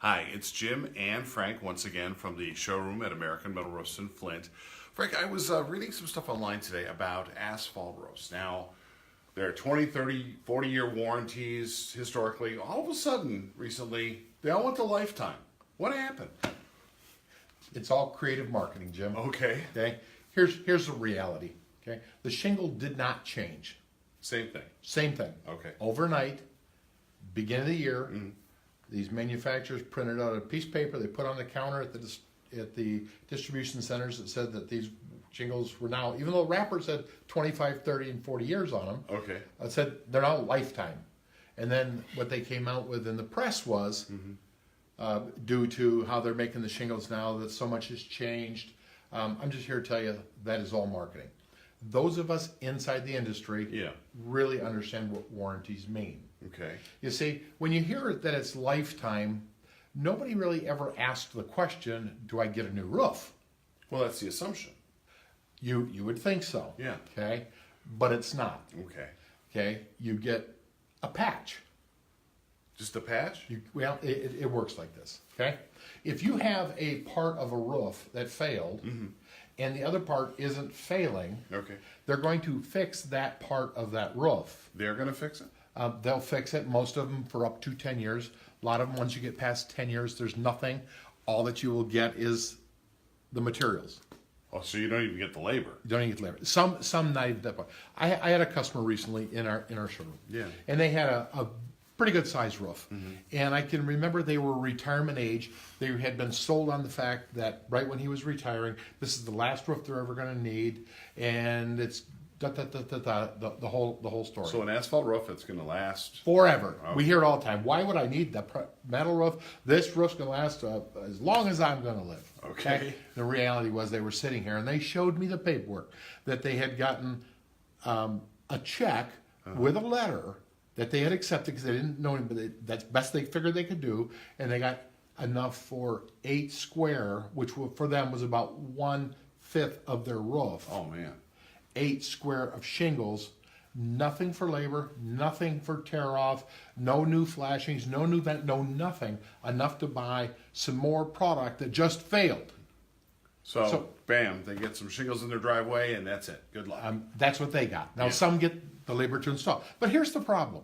Hi, it's Jim and Frank once again from the showroom at American Metal Roofs in Flint. Frank, I was reading some stuff online today about asphalt roofs. Now, there are 20, 30, 40-year warranties historically. All of a sudden, recently, they all went to lifetime. What happened? It's all creative marketing, Jim. Okay. Okay. Here's the reality. Okay. The shingle did not change. Same thing. Same thing. Okay. Overnight, beginning of the year, these manufacturers printed out a piece of paper they put on the counter at the distribution centers that said that these shingles were now, even though the wrapper said 25, 30, and 40 years on them, Okay. it said they're now lifetime. And then what they came out with in the press was, due to how they're making the shingles now, that so much has changed. I'm just here to tell you that is all marketing. Those of us inside the industry really understand what warranties mean. Okay. You see, when you hear that it's lifetime, nobody really ever asked the question, do I get a new roof? Well, that's the assumption. You would think so. Yeah. Okay. But it's not. Okay. Okay. You get a patch. Just a patch? Well, it works like this. Okay. If you have a part of a roof that failed and the other part isn't failing, Okay. they're going to fix that part of that roof. They're going to fix it? They'll fix it, most of them for up to 10 years. A lot of them, once you get past 10 years, there's nothing. All that you will get is the materials. Oh, so you don't even get the labor? You don't even get labor. Some not even that part. I had a customer recently in our showroom. Yeah. And they had a pretty good sized roof. And I can remember they were retirement age. They had been sold on the fact that right when he was retiring, this is the last roof they're ever going to need. And it's the whole story. So an asphalt roof that's going to last Forever. Okay. We hear it all the time. Why would I need the metal roof? This roof's going to last as long as I'm going to live. Okay. The reality was they were sitting here and they showed me the paperwork that they had gotten a check with a letter that they had accepted because they didn't know him, but that's best they figured they could do, and they got enough for 8 square, which for them was about 1/5 of their roof. Oh, man. 8 square of shingles, nothing for labor, nothing for tear off, no new flashings, no new vent, no nothing, enough to buy some more product that just failed. So bam, they get some shingles in their driveway and that's it. Good luck. That's what they got. Now some get the labor to install. But here's the problem.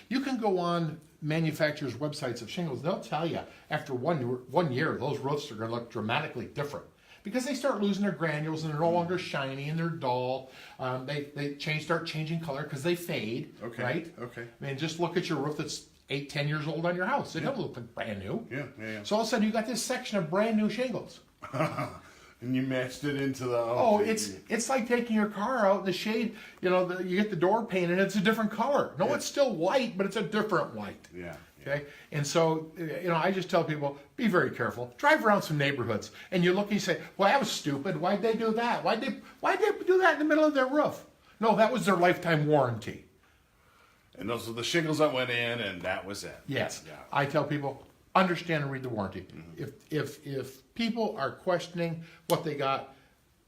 You can go on manufacturers' websites of shingles, they'll tell you after one year those roofs are going to look dramatically different. Because they start losing their granules and they're no longer shiny and they're dull. They start changing color because they fade. Okay. Right? Okay. I mean, just look at your roof that's 8, 10 years old on your house. It doesn't look like brand new. Yeah. So all of a sudden you got this section of brand new shingles. And you matched it into the... Oh, it's like taking your car out in the shade. You know, you get the door painted, it's a different color. No, it's still white, but it's a different white. Yeah. Okay, and so I just tell people, be very careful. Drive around some neighborhoods, and you look and you say, "Well, that was stupid. Why'd they do that? Why'd they do that in the middle of their roof?" No, that was their lifetime warranty. And those are the shingles that went in, and that was it. Yes, Yeah. I tell people, understand and read the warranty. If people are questioning what they got,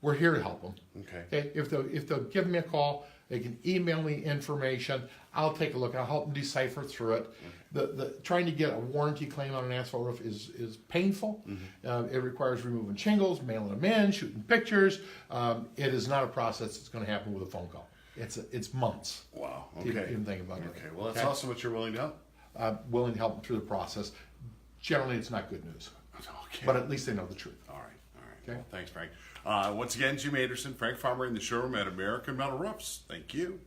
we're here to help them. Okay. If they'll give me a call, they can email me information. I'll take a look. I'll help them decipher through it. The trying to get a warranty claim on an asphalt roof is painful. It requires removing shingles, mailing them in, shooting pictures. It is not a process that's going to happen with a phone call. It's months. Wow. To Okay. even think about it. Okay. Well, that's awesome that you're willing to help. Willing to help them through the process. Generally, it's not good news, Okay. but at least they know the truth. All right. Okay. Well, thanks, Frank. Once again, Jim Anderson, Frank Farmer in the showroom at American Metal Roofs. Thank you.